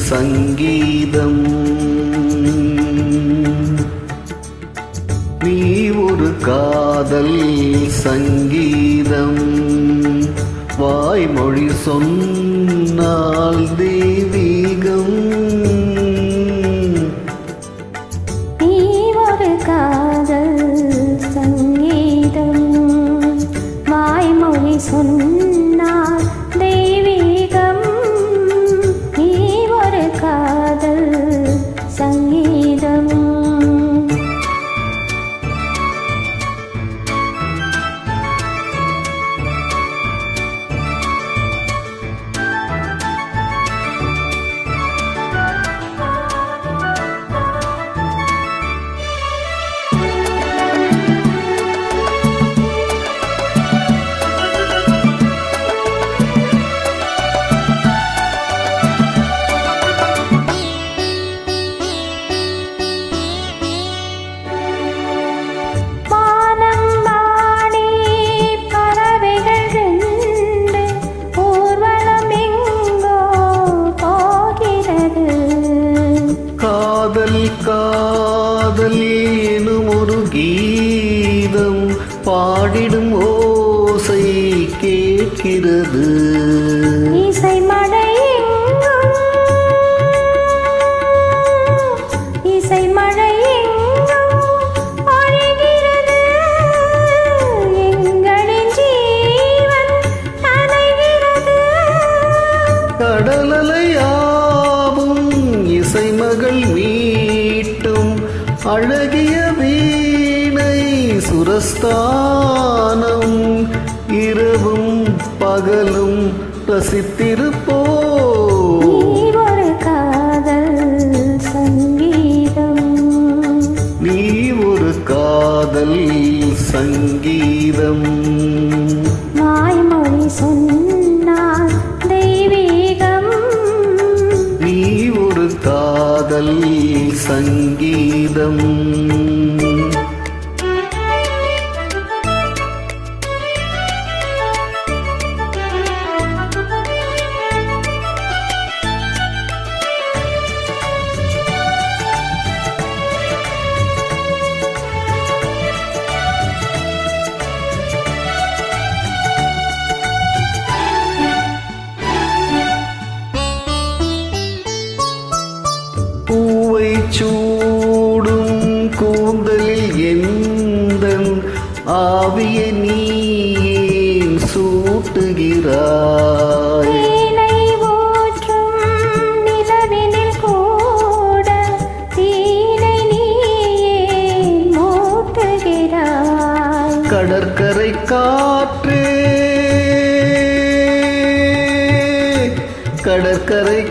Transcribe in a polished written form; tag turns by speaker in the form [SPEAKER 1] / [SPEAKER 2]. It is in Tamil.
[SPEAKER 1] சங்கீதம். நீ ஒரு காதல் சங்கீதம். வாய்மொழி சொன்னால் தெய்வீகம்.
[SPEAKER 2] நீ ஒரு காதல் சங்கீதம். வாய்மொழி சொன்னால் தெய்வீகம். நீ ஒரு காதல் சங்கீதம்.
[SPEAKER 1] காதல் எனும் ஒரு கீதம் பாடிடும் ஓசை கேட்கிறது.
[SPEAKER 2] இசை மழை இசை மழை அழிகிறது. எங்களின் ஜீவன் நனைகிறது.
[SPEAKER 1] கடலலையாவும் இசை மகள் மீட்டும் அழகிய வீணை சுரஸ்தானம். இரவும் பகலும் ரசித்திருப்போம்.
[SPEAKER 2] நீ ஒரு காதல் சங்கீதம்.
[SPEAKER 1] நீ ஒரு காதல் சங்கீதம்.
[SPEAKER 2] வாய்மொழி சொன்னால் தெய்வீகம்.
[SPEAKER 1] நீ ஒரு காதல் சங்கீதம். பூவை சூடும் கூந்தலில் எந்தன் ஆவியை நீ ஏன் சூட்டுகிறாய்?
[SPEAKER 2] தேனை ஊற்றும் நிலவினில் கூட தீனை நீ ஏன் மூட்டுகிறாய்?
[SPEAKER 1] கடற்கரை காற்றே கடற்கரை